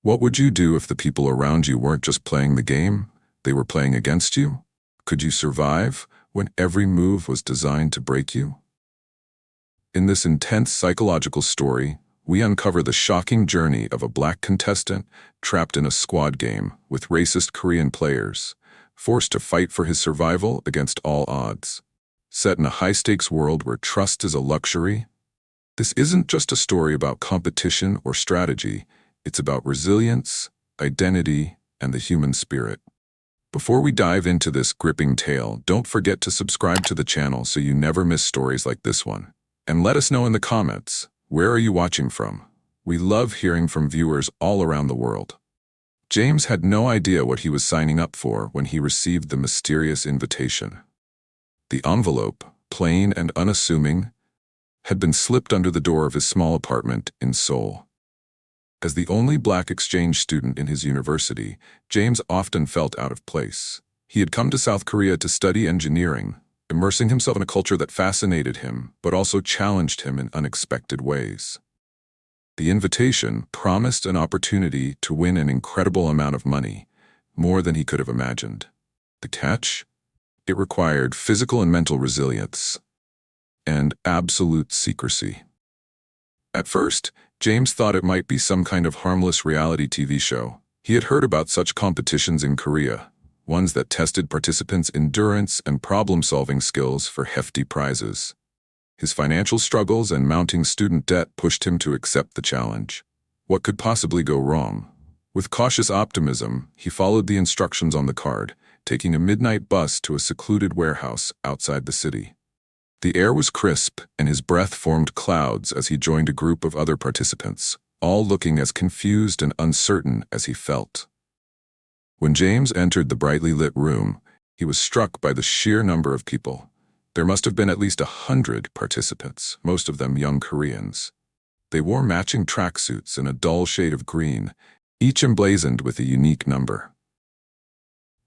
What would you do if the people around you weren't just playing the game, they were playing against you? Could you survive when every move was designed to break you? In this intense psychological story, we uncover the shocking journey of a black contestant trapped in a squad game with racist Korean players, forced to fight for his survival against all odds. Set in a high-stakes world where trust is a luxury, this isn't just a story about competition or strategy, it's about resilience, identity, and the human spirit. Before we dive into this gripping tale, don't forget to subscribe to the channel so you never miss stories like this one. And let us know in the comments, where are you watching from? We love hearing from viewers all around the world. James had no idea what he was signing up for when he received the mysterious invitation. The envelope, plain and unassuming, had been slipped under the door of his small apartment in Seoul. As the only black exchange student in his university, James often felt out of place. He had come to South Korea to study engineering, immersing himself in a culture that fascinated him, but also challenged him in unexpected ways. The invitation promised an opportunity to win an incredible amount of money, more than he could have imagined. The catch? It required physical and mental resilience, and absolute secrecy. At first, James thought it might be some kind of harmless reality TV show. He had heard about such competitions in Korea, ones that tested participants' endurance and problem-solving skills for hefty prizes. His financial struggles and mounting student debt pushed him to accept the challenge. What could possibly go wrong? With cautious optimism, he followed the instructions on the card, taking a midnight bus to a secluded warehouse outside the city. The air was crisp, and his breath formed clouds as he joined a group of other participants, all looking as confused and uncertain as he felt. When James entered the brightly lit room, he was struck by the sheer number of people. There must have been at least 100 participants, most of them young Koreans. They wore matching tracksuits in a dull shade of green, each emblazoned with a unique number.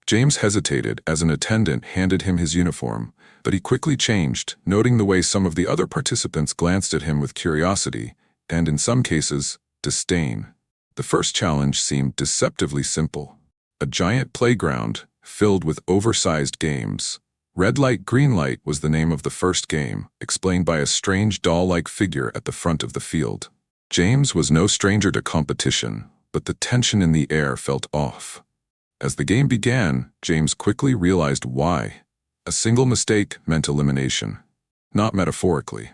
James hesitated as an attendant handed him his uniform, but he quickly changed, noting the way some of the other participants glanced at him with curiosity, and in some cases, disdain. The first challenge seemed deceptively simple. A giant playground filled with oversized games. Red light, green light was the name of the first game, explained by a strange doll-like figure at the front of the field. James was no stranger to competition, but the tension in the air felt off. As the game began, James quickly realized why. A single mistake meant elimination. Not metaphorically.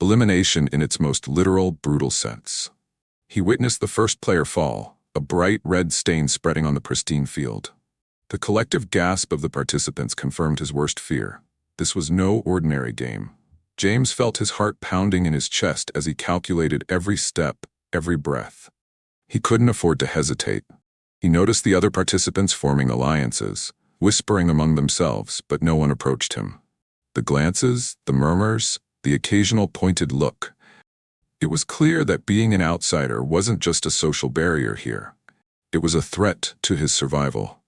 Elimination in its most literal, brutal sense. He witnessed the first player fall, a bright red stain spreading on the pristine field. The collective gasp of the participants confirmed his worst fear. This was no ordinary game. James felt his heart pounding in his chest as he calculated every step, every breath. He couldn't afford to hesitate. He noticed the other participants forming alliances, whispering among themselves, but no one approached him. The glances, the murmurs, the occasional pointed look. It was clear that being an outsider wasn't just a social barrier here. It was a threat to his survival.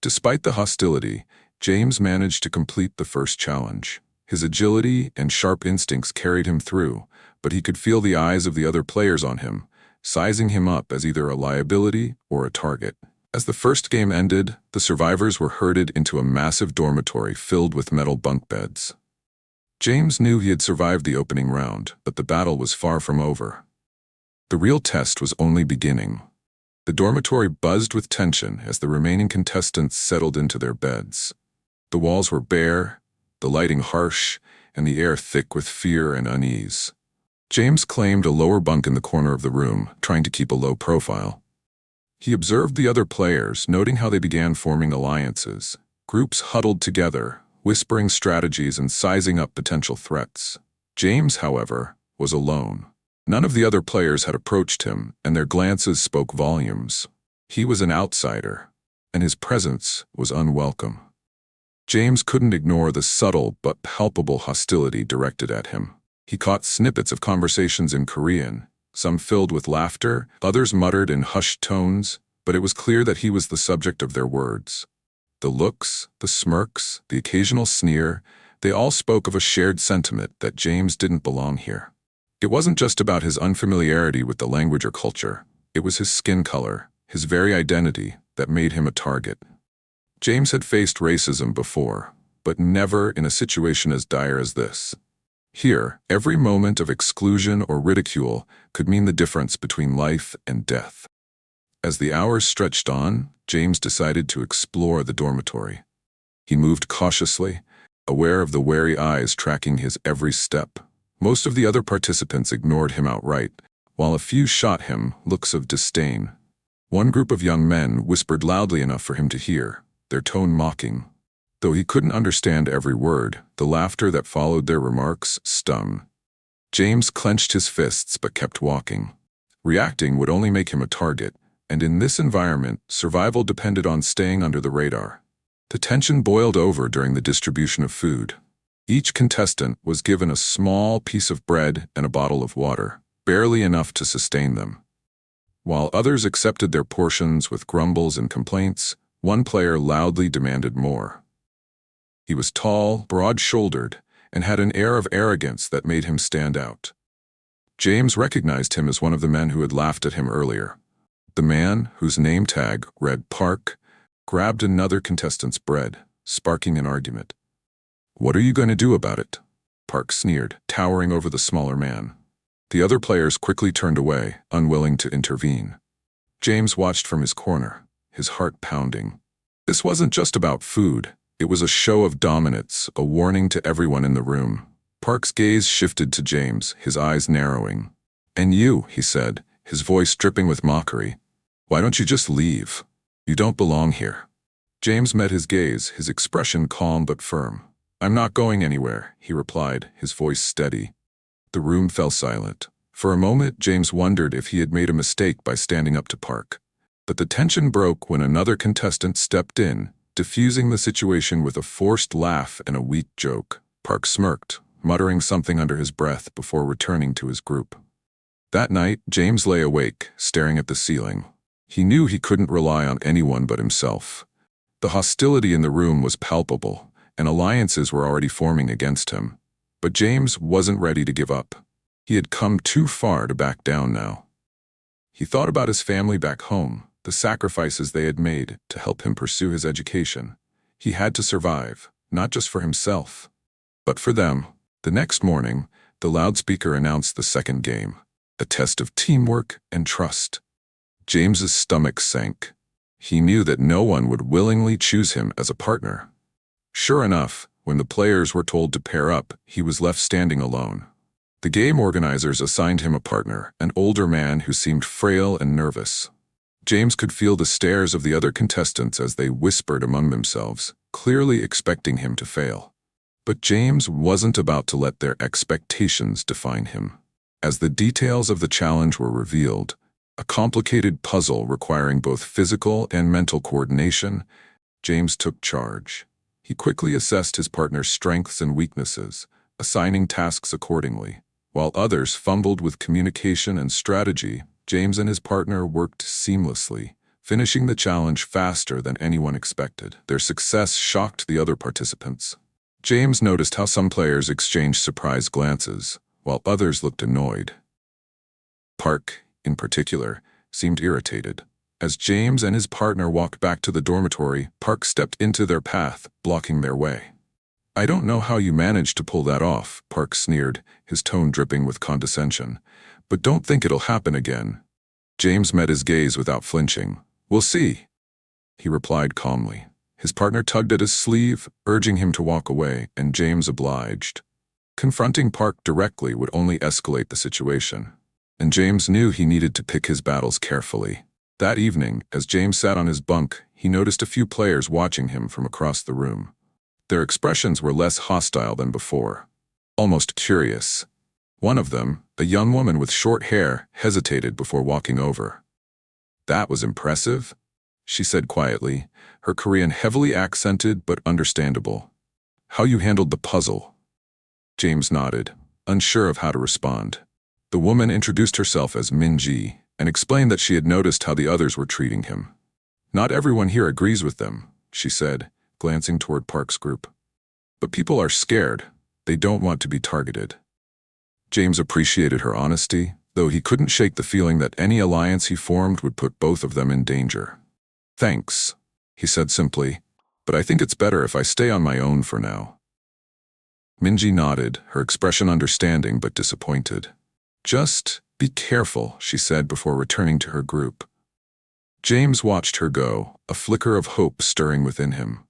Despite the hostility, James managed to complete the first challenge. His agility and sharp instincts carried him through, but he could feel the eyes of the other players on him, sizing him up as either a liability or a target. As the first game ended, the survivors were herded into a massive dormitory filled with metal bunk beds. James knew he had survived the opening round, but the battle was far from over. The real test was only beginning. The dormitory buzzed with tension as the remaining contestants settled into their beds. The walls were bare, the lighting harsh, and the air thick with fear and unease. James claimed a lower bunk in the corner of the room, trying to keep a low profile. He observed the other players, noting how they began forming alliances. Groups huddled together, whispering strategies and sizing up potential threats. James, however, was alone. None of the other players had approached him, and their glances spoke volumes. He was an outsider, and his presence was unwelcome. James couldn't ignore the subtle but palpable hostility directed at him. He caught snippets of conversations in Korean, some filled with laughter, others muttered in hushed tones, but it was clear that he was the subject of their words. The looks, the smirks, the occasional sneer, they all spoke of a shared sentiment that James didn't belong here. It wasn't just about his unfamiliarity with the language or culture. It was his skin color, his very identity, that made him a target. James had faced racism before, but never in a situation as dire as this. Here, every moment of exclusion or ridicule could mean the difference between life and death. As the hours stretched on, James decided to explore the dormitory. He moved cautiously, aware of the wary eyes tracking his every step. Most of the other participants ignored him outright, while a few shot him looks of disdain. One group of young men whispered loudly enough for him to hear, their tone mocking. Though he couldn't understand every word, the laughter that followed their remarks stung. James clenched his fists but kept walking. Reacting would only make him a target, and in this environment, survival depended on staying under the radar. The tension boiled over during the distribution of food. Each contestant was given a small piece of bread and a bottle of water, barely enough to sustain them. While others accepted their portions with grumbles and complaints, one player loudly demanded more. He was tall, broad-shouldered, and had an air of arrogance that made him stand out. James recognized him as one of the men who had laughed at him earlier. The man, whose name tag read Park, grabbed another contestant's bread, sparking an argument. "What are you going to do about it?" Park sneered, towering over the smaller man. The other players quickly turned away, unwilling to intervene. James watched from his corner, his heart pounding. This wasn't just about food. It was a show of dominance, a warning to everyone in the room. Park's gaze shifted to James, his eyes narrowing. "And you," he said, his voice dripping with mockery. "Why don't you just leave? You don't belong here." James met his gaze, his expression calm but firm. "I'm not going anywhere," he replied, his voice steady. The room fell silent. For a moment, James wondered if he had made a mistake by standing up to Park. But the tension broke when another contestant stepped in, diffusing the situation with a forced laugh and a weak joke. Park smirked, muttering something under his breath before returning to his group. That night, James lay awake, staring at the ceiling. He knew he couldn't rely on anyone but himself. The hostility in the room was palpable, and alliances were already forming against him. But James wasn't ready to give up. He had come too far to back down now. He thought about his family back home, the sacrifices they had made to help him pursue his education. He had to survive, not just for himself, but for them. The next morning, the loudspeaker announced the second game, a test of teamwork and trust. James's stomach sank. He knew that no one would willingly choose him as a partner. Sure enough, when the players were told to pair up, he was left standing alone. The game organizers assigned him a partner, an older man who seemed frail and nervous. James could feel the stares of the other contestants as they whispered among themselves, clearly expecting him to fail. But James wasn't about to let their expectations define him. As the details of the challenge were revealed, a complicated puzzle requiring both physical and mental coordination, James took charge. He quickly assessed his partner's strengths and weaknesses, assigning tasks accordingly. While others fumbled with communication and strategy, James and his partner worked seamlessly, finishing the challenge faster than anyone expected. Their success shocked the other participants. James noticed how some players exchanged surprised glances, while others looked annoyed. Park, in particular, seemed irritated. As James and his partner walked back to the dormitory, Park stepped into their path, blocking their way. "I don't know how you managed to pull that off," Park sneered, his tone dripping with condescension. "But don't think it'll happen again." James met his gaze without flinching. "We'll see," he replied calmly. His partner tugged at his sleeve, urging him to walk away, and James obliged. Confronting Park directly would only escalate the situation, and James knew he needed to pick his battles carefully. That evening, as James sat on his bunk, he noticed a few players watching him from across the room. Their expressions were less hostile than before, almost curious. One of them, a young woman with short hair, hesitated before walking over. "That was impressive," she said quietly, her Korean heavily accented but understandable. "How you handled the puzzle?" James nodded, unsure of how to respond. The woman introduced herself as Min-ji and explained that she had noticed how the others were treating him. "Not everyone here agrees with them," she said, glancing toward Park's group. "But people are scared. They don't want to be targeted." James appreciated her honesty, though he couldn't shake the feeling that any alliance he formed would put both of them in danger. "Thanks," he said simply, "but I think it's better if I stay on my own for now." Minji nodded, her expression understanding but disappointed. "Just be careful," she said before returning to her group. James watched her go, a flicker of hope stirring within him.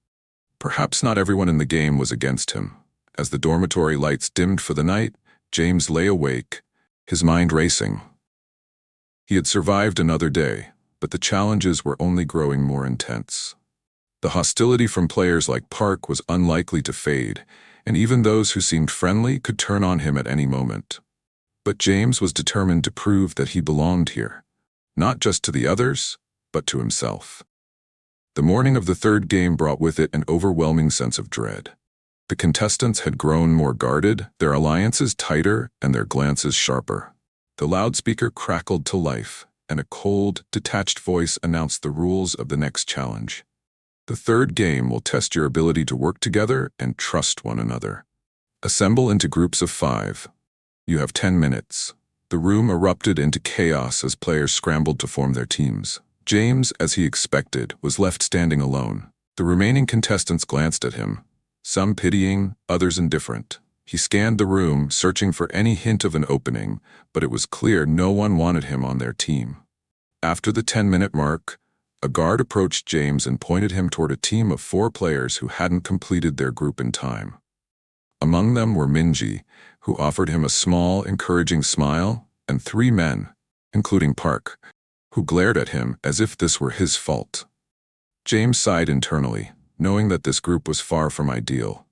Perhaps not everyone in the game was against him. As the dormitory lights dimmed for the night, James lay awake, his mind racing. He had survived another day, but the challenges were only growing more intense. The hostility from players like Park was unlikely to fade, and even those who seemed friendly could turn on him at any moment. But James was determined to prove that he belonged here, not just to the others, but to himself. The morning of the third game brought with it an overwhelming sense of dread. The contestants had grown more guarded, their alliances tighter, and their glances sharper. The loudspeaker crackled to life, and a cold, detached voice announced the rules of the next challenge. The third game will test your ability to work together and trust one another. Assemble into groups of 5. You have 10 minutes. The room erupted into chaos as players scrambled to form their teams. James, as he expected, was left standing alone. The remaining contestants glanced at him, some pitying, others indifferent. He scanned the room, searching for any hint of an opening, but it was clear no one wanted him on their team. After the 10-minute mark, a guard approached James and pointed him toward a team of 4 players who hadn't completed their group in time. Among them were Minji, who offered him a small, encouraging smile, and 3 men, including Park, who glared at him as if this were his fault. James sighed internally, knowing that this group was far from ideal.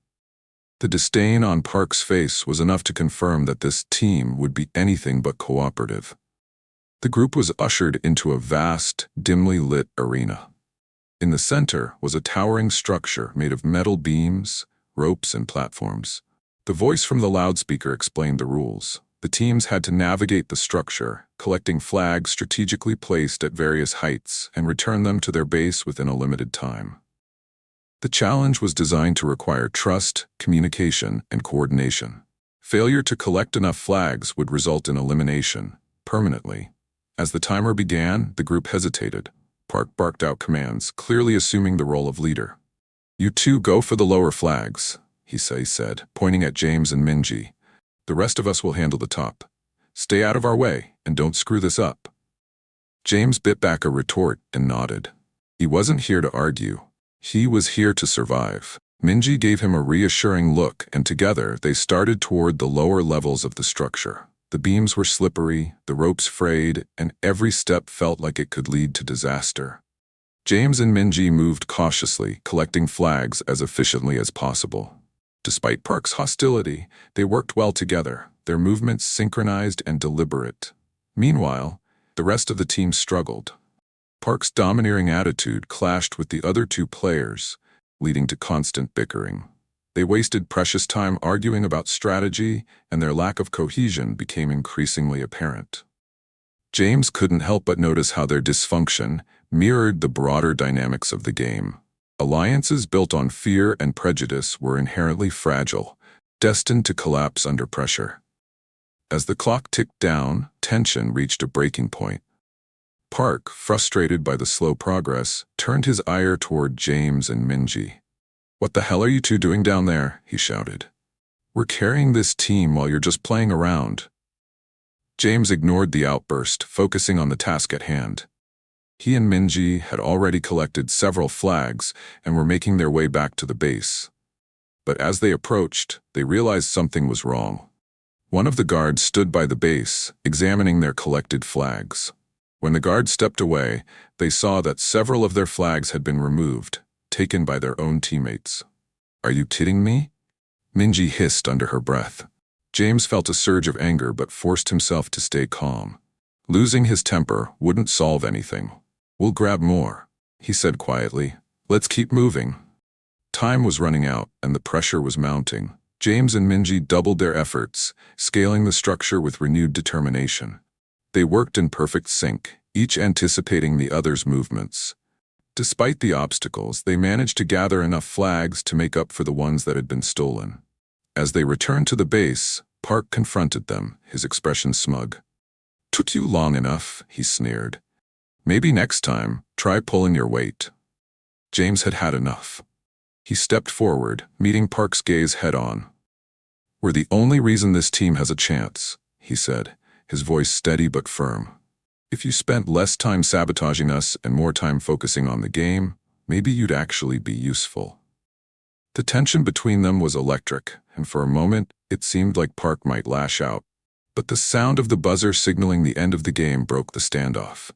The disdain on Park's face was enough to confirm that this team would be anything but cooperative. The group was ushered into a vast, dimly lit arena. In the center was a towering structure made of metal beams, ropes, and platforms. The voice from the loudspeaker explained the rules. The teams had to navigate the structure, collecting flags strategically placed at various heights, and return them to their base within a limited time. The challenge was designed to require trust, communication, and coordination. Failure to collect enough flags would result in elimination, permanently. As the timer began, the group hesitated. Park barked out commands, clearly assuming the role of leader. "You 2 go for the lower flags," he said, pointing at James and Minji. "The rest of us will handle the top. Stay out of our way, and don't screw this up." James bit back a retort and nodded. He wasn't here to argue. He was here to survive. Minji gave him a reassuring look, and together they started toward the lower levels of the structure. The beams were slippery, the ropes frayed, and every step felt like it could lead to disaster. James and Minji moved cautiously, collecting flags as efficiently as possible. Despite Park's hostility, they worked well together, their movements synchronized and deliberate. Meanwhile, the rest of the team struggled. Park's domineering attitude clashed with the other 2 players, leading to constant bickering. They wasted precious time arguing about strategy, and their lack of cohesion became increasingly apparent. James couldn't help but notice how their dysfunction mirrored the broader dynamics of the game. Alliances built on fear and prejudice were inherently fragile, destined to collapse under pressure. As the clock ticked down, tension reached a breaking point. Park, frustrated by the slow progress, turned his ire toward James and Minji. "What the hell are you 2 doing down there?" he shouted. "We're carrying this team while you're just playing around." James ignored the outburst, focusing on the task at hand. He and Minji had already collected several flags and were making their way back to the base. But as they approached, they realized something was wrong. One of the guards stood by the base, examining their collected flags. When the guard stepped away, they saw that several of their flags had been removed, taken by their own teammates. "Are you kidding me?" Minji hissed under her breath. James felt a surge of anger but forced himself to stay calm. Losing his temper wouldn't solve anything. "We'll grab more," he said quietly. "Let's keep moving." Time was running out, and the pressure was mounting. James and Minji doubled their efforts, scaling the structure with renewed determination. They worked in perfect sync, each anticipating the other's movements. Despite the obstacles, they managed to gather enough flags to make up for the ones that had been stolen. As they returned to the base, Park confronted them, his expression smug. Took you long enough, he sneered. Maybe next time, try pulling your weight. James had had enough. He stepped forward, meeting Park's gaze head-on. We're the only reason this team has a chance, he said, his voice steady but firm. If you spent less time sabotaging us and more time focusing on the game, maybe you'd actually be useful. The tension between them was electric, and for a moment, it seemed like Park might lash out. But the sound of the buzzer signaling the end of the game broke the standoff.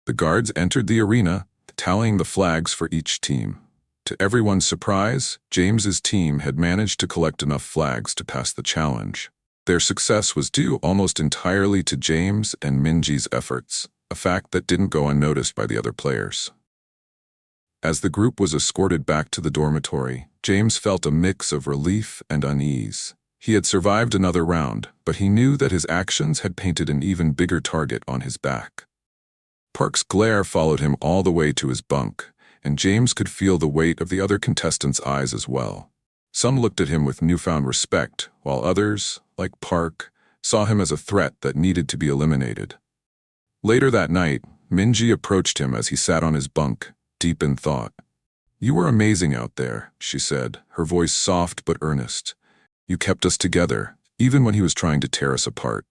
The guards entered the arena, tallying the flags for each team. To everyone's surprise, James's team had managed to collect enough flags to pass the challenge. Their success was due almost entirely to James and Minji's efforts, a fact that didn't go unnoticed by the other players. As the group was escorted back to the dormitory, James felt a mix of relief and unease. He had survived another round, but he knew that his actions had painted an even bigger target on his back. Park's glare followed him all the way to his bunk, and James could feel the weight of the other contestants' eyes as well. Some looked at him with newfound respect, while others, like Park, saw him as a threat that needed to be eliminated. Later that night, Minji approached him as he sat on his bunk, deep in thought. "You were amazing out there," she said, her voice soft but earnest. "You kept us together, even when he was trying to tear us apart."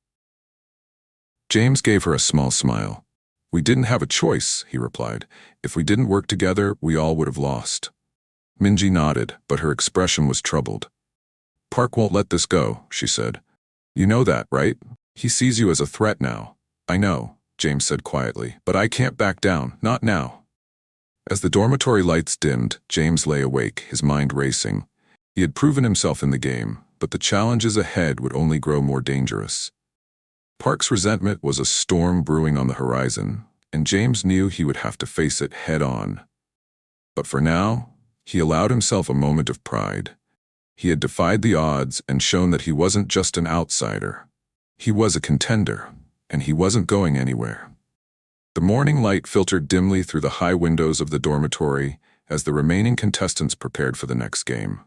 James gave her a small smile. "We didn't have a choice," he replied. "If we didn't work together, we all would have lost." Minji nodded, but her expression was troubled. "Park won't let this go," she said. "You know that, right? He sees you as a threat now." "I know," James said quietly, "but I can't back down, not now." As the dormitory lights dimmed, James lay awake, his mind racing. He had proven himself in the game, but the challenges ahead would only grow more dangerous. Park's resentment was a storm brewing on the horizon, and James knew he would have to face it head-on. But for now, he allowed himself a moment of pride. He had defied the odds and shown that he wasn't just an outsider. He was a contender, and he wasn't going anywhere. The morning light filtered dimly through the high windows of the dormitory as the remaining contestants prepared for the next game.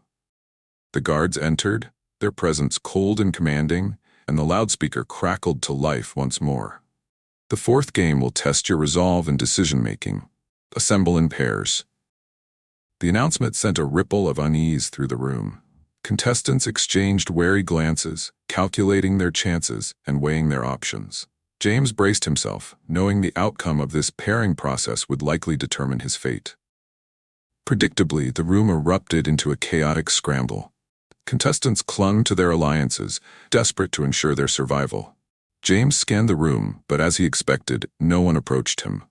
The guards entered, their presence cold and commanding, and the loudspeaker crackled to life once more. "The fourth game will test your resolve and decision-making. Assemble in pairs." The announcement sent a ripple of unease through the room. Contestants exchanged wary glances, calculating their chances and weighing their options. James braced himself, knowing the outcome of this pairing process would likely determine his fate. Predictably, the room erupted into a chaotic scramble. Contestants clung to their alliances, desperate to ensure their survival. James scanned the room, but as he expected, no one approached him.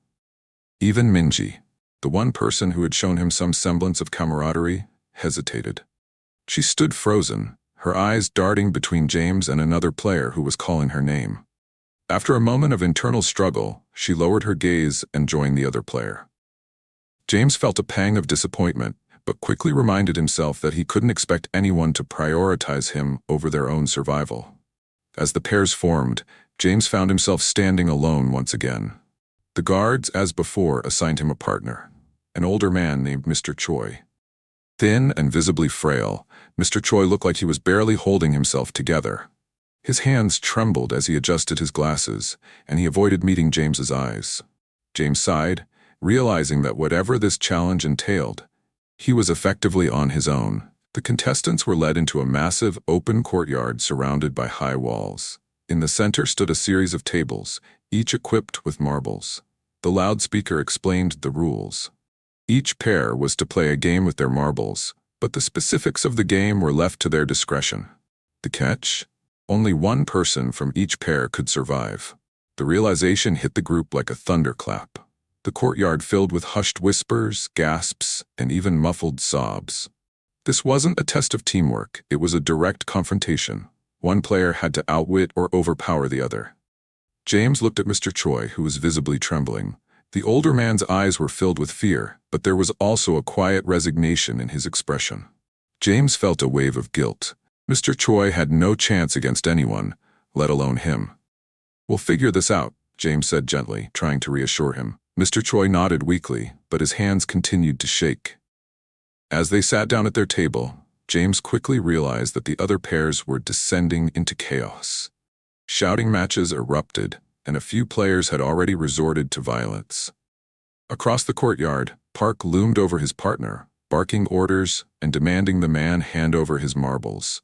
Even Minji, the one person who had shown him some semblance of camaraderie, hesitated. She stood frozen, her eyes darting between James and another player who was calling her name. After a moment of internal struggle, she lowered her gaze and joined the other player. James felt a pang of disappointment, but quickly reminded himself that he couldn't expect anyone to prioritize him over their own survival. As the pairs formed, James found himself standing alone once again. The guards, as before, assigned him a partner, an older man named Mr. Choi. Thin and visibly frail, Mr. Choi looked like he was barely holding himself together. His hands trembled as he adjusted his glasses, and he avoided meeting James's eyes. James sighed, realizing that whatever this challenge entailed, he was effectively on his own. The contestants were led into a massive, open courtyard surrounded by high walls. In the center stood a series of tables, each equipped with marbles. The loudspeaker explained the rules. Each pair was to play a game with their marbles, but the specifics of the game were left to their discretion. The catch? Only one person from each pair could survive. The realization hit the group like a thunderclap. The courtyard filled with hushed whispers, gasps, and even muffled sobs. This wasn't a test of teamwork, it was a direct confrontation. One player had to outwit or overpower the other. James looked at Mr. Choi, who was visibly trembling. The older man's eyes were filled with fear, but there was also a quiet resignation in his expression. James felt a wave of guilt. Mr. Choi had no chance against anyone, let alone him. "We'll figure this out," James said gently, trying to reassure him. Mr. Choi nodded weakly, but his hands continued to shake. As they sat down at their table, James quickly realized that the other pairs were descending into chaos. Shouting matches erupted, and a few players had already resorted to violence. Across the courtyard, Park loomed over his partner, barking orders and demanding the man hand over his marbles.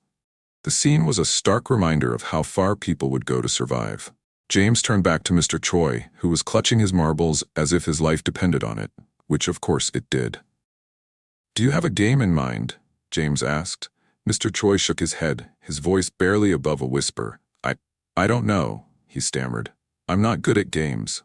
The scene was a stark reminder of how far people would go to survive. James turned back to Mr. Choi, who was clutching his marbles as if his life depended on it, which of course it did. "Do you have a game in mind?" James asked. Mr. Choi shook his head, his voice barely above a whisper. I don't know," he stammered. "I'm not good at games."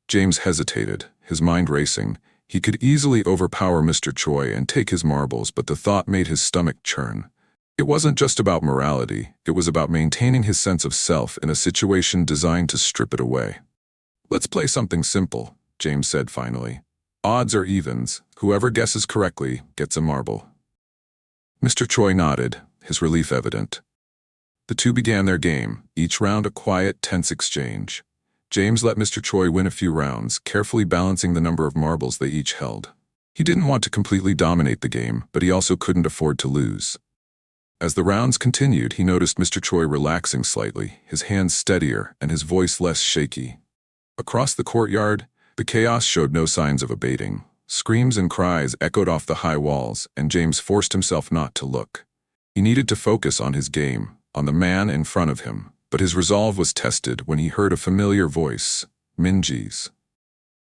James hesitated, his mind racing. He could easily overpower Mr. Choi and take his marbles, but the thought made his stomach churn. It wasn't just about morality, it was about maintaining his sense of self in a situation designed to strip it away. "Let's play something simple," James said finally. "Odds or evens, whoever guesses correctly gets a marble." Mr. Choi nodded, his relief evident. The two began their game, each round a quiet, tense exchange. James let Mr. Choi win a few rounds, carefully balancing the number of marbles they each held. He didn't want to completely dominate the game, but he also couldn't afford to lose. As the rounds continued, he noticed Mr. Choi relaxing slightly, his hands steadier and his voice less shaky. Across the courtyard, the chaos showed no signs of abating. Screams and cries echoed off the high walls, and James forced himself not to look. He needed to focus on his game, on the man in front of him, but his resolve was tested when he heard a familiar voice, Minji's.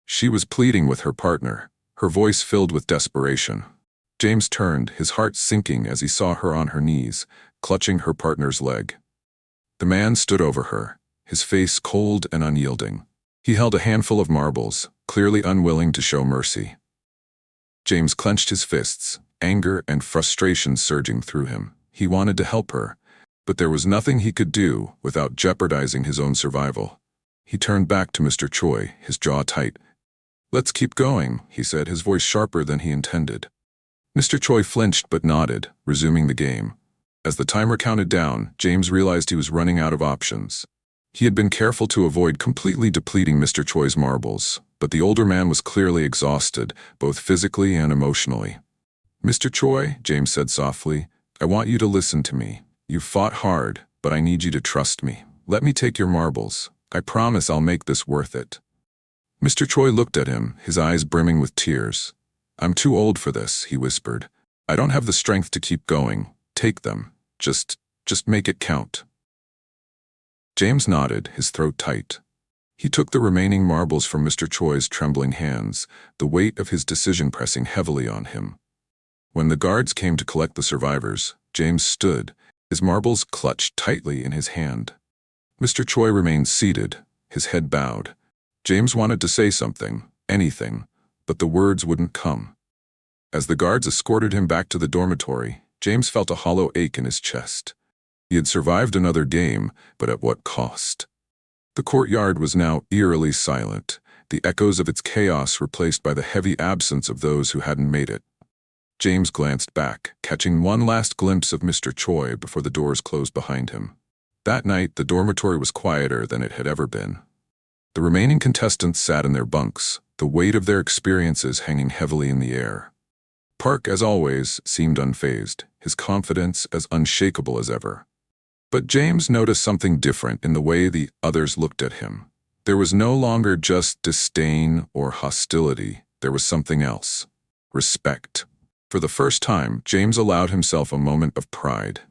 She was pleading with her partner, her voice filled with desperation. James turned, his heart sinking as he saw her on her knees, clutching her partner's leg. The man stood over her, his face cold and unyielding. He held a handful of marbles, clearly unwilling to show mercy. James clenched his fists, anger and frustration surging through him. He wanted to help her, but there was nothing he could do without jeopardizing his own survival. He turned back to Mr. Choi, his jaw tight. "Let's keep going," he said, his voice sharper than he intended. Mr. Choi flinched but nodded, resuming the game. As the timer counted down, James realized he was running out of options. He had been careful to avoid completely depleting Mr. Choi's marbles, but the older man was clearly exhausted, both physically and emotionally. "Mr. Choi," James said softly, "I want you to listen to me. You've fought hard, but I need you to trust me. Let me take your marbles. I promise I'll make this worth it." Mr. Choi looked at him, his eyes brimming with tears. "I'm too old for this," he whispered. "I don't have the strength to keep going. Take them. Just make it count." James nodded, his throat tight. He took the remaining marbles from Mr. Choi's trembling hands, the weight of his decision pressing heavily on him. When the guards came to collect the survivors, James stood, his marbles clutched tightly in his hand. Mr. Choi remained seated, his head bowed. James wanted to say something, anything, but the words wouldn't come. As the guards escorted him back to the dormitory, James felt a hollow ache in his chest. He had survived another game, but at what cost? The courtyard was now eerily silent, the echoes of its chaos replaced by the heavy absence of those who hadn't made it. James glanced back, catching one last glimpse of Mr. Choi before the doors closed behind him. That night, the dormitory was quieter than it had ever been. The remaining contestants sat in their bunks, the weight of their experiences hanging heavily in the air. Park, as always, seemed unfazed, his confidence as unshakable as ever. But James noticed something different in the way the others looked at him. There was no longer just disdain or hostility, there was something else. Respect. For the first time, James allowed himself a moment of pride.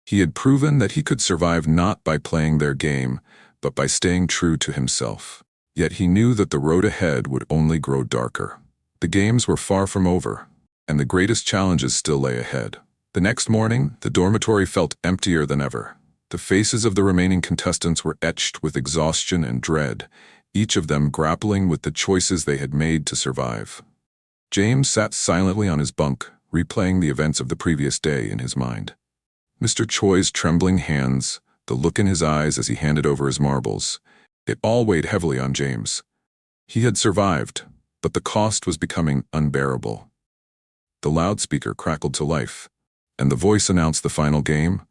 He had proven that he could survive not by playing their game, but by staying true to himself. Yet he knew that the road ahead would only grow darker. The games were far from over, and the greatest challenges still lay ahead. The next morning, the dormitory felt emptier than ever. The faces of the remaining contestants were etched with exhaustion and dread, each of them grappling with the choices they had made to survive. James sat silently on his bunk, replaying the events of the previous day in his mind. Mr. Choi's trembling hands, the look in his eyes as he handed over his marbles, it all weighed heavily on James. He had survived, but the cost was becoming unbearable. The loudspeaker crackled to life, and the voice announced the final game.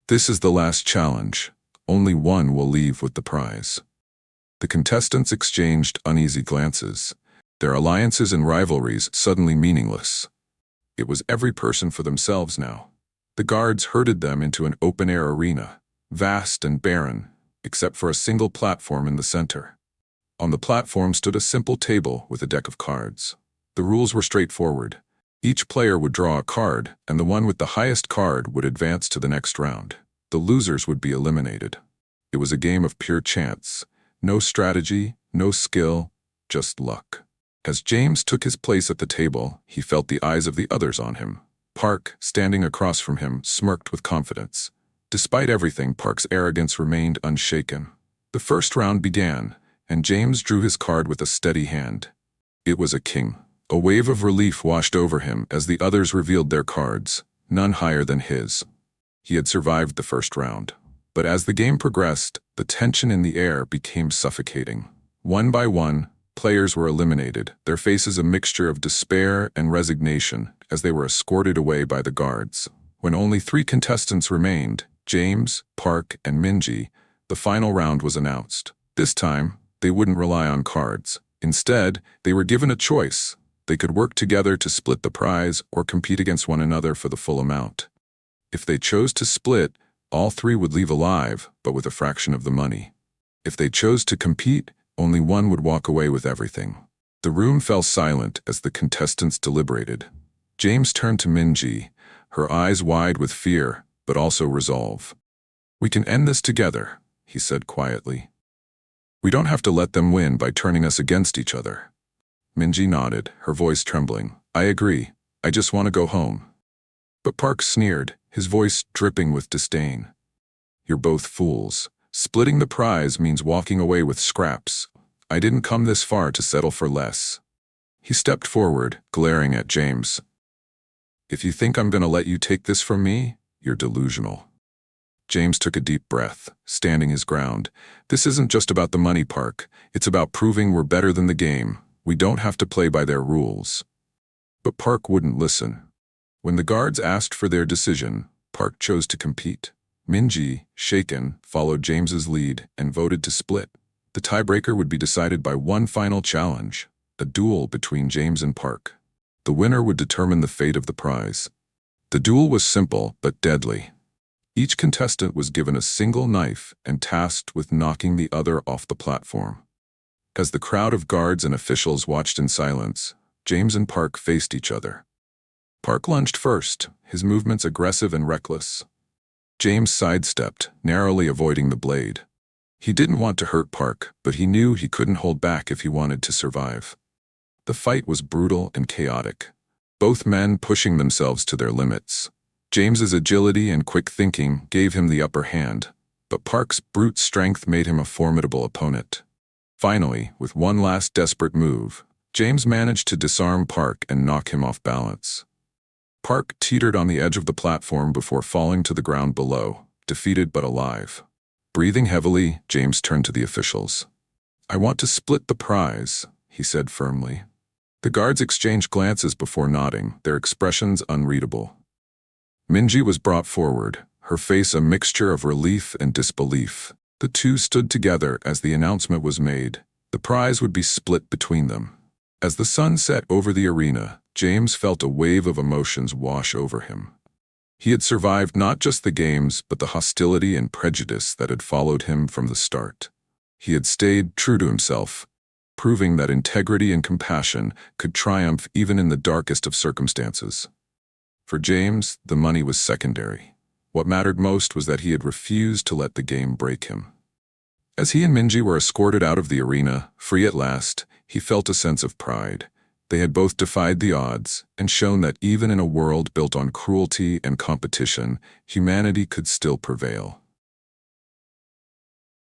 "This is the last challenge. Only one will leave with the prize." The contestants exchanged uneasy glances, their alliances and rivalries suddenly meaningless. It was every person for themselves now. The guards herded them into an open-air arena, vast and barren, except for a single platform in the center. On the platform stood a simple table with a deck of cards. The rules were straightforward. Each player would draw a card, and the one with the highest card would advance to the next round. The losers would be eliminated. It was a game of pure chance. No strategy, no skill, just luck. As James took his place at the table, he felt the eyes of the others on him. Park, standing across from him, smirked with confidence. Despite everything, Park's arrogance remained unshaken. The first round began, and James drew his card with a steady hand. It was a king. A wave of relief washed over him as the others revealed their cards, none higher than his. He had survived the first round. But as the game progressed, the tension in the air became suffocating. One by one, players were eliminated, their faces a mixture of despair and resignation as they were escorted away by the guards. When only 3 contestants remained, James, Park, and Minji, the final round was announced. This time, they wouldn't rely on cards. Instead, they were given a choice. They could work together to split the prize or compete against one another for the full amount. If they chose to split, all 3 would leave alive, but with a fraction of the money. If they chose to compete, only one would walk away with everything. The room fell silent as the contestants deliberated. James turned to Minji, her eyes wide with fear, but also resolve. "We can end this together," he said quietly. "We don't have to let them win by turning us against each other." Minji nodded, her voice trembling. "I agree. I just want to go home." But Park sneered, his voice dripping with disdain. "You're both fools. Splitting the prize means walking away with scraps. I didn't come this far to settle for less." He stepped forward, glaring at James. "If you think I'm going to let you take this from me, you're delusional." James took a deep breath, standing his ground. "This isn't just about the money, Park. It's about proving we're better than the game. We don't have to play by their rules." But Park wouldn't listen. When the guards asked for their decision, Park chose to compete. Minji, shaken, followed James's lead and voted to split. The tiebreaker would be decided by one final challenge, a duel between James and Park. The winner would determine the fate of the prize. The duel was simple but deadly. Each contestant was given a single knife and tasked with knocking the other off the platform. As the crowd of guards and officials watched in silence, James and Park faced each other. Park lunged first, his movements aggressive and reckless. James sidestepped, narrowly avoiding the blade. He didn't want to hurt Park, but he knew he couldn't hold back if he wanted to survive. The fight was brutal and chaotic, both men pushing themselves to their limits. James's agility and quick thinking gave him the upper hand, but Park's brute strength made him a formidable opponent. Finally, with one last desperate move, James managed to disarm Park and knock him off balance. Park teetered on the edge of the platform before falling to the ground below, defeated but alive. Breathing heavily, James turned to the officials. "I want to split the prize," he said firmly. The guards exchanged glances before nodding, their expressions unreadable. Minji was brought forward, her face a mixture of relief and disbelief. The two stood together as the announcement was made. The prize would be split between them. As the sun set over the arena, James felt a wave of emotions wash over him. He had survived not just the games, but the hostility and prejudice that had followed him from the start. He had stayed true to himself, proving that integrity and compassion could triumph even in the darkest of circumstances. For James, the money was secondary. What mattered most was that he had refused to let the game break him. As he and Minji were escorted out of the arena, free at last, he felt a sense of pride. They had both defied the odds and shown that even in a world built on cruelty and competition, humanity could still prevail.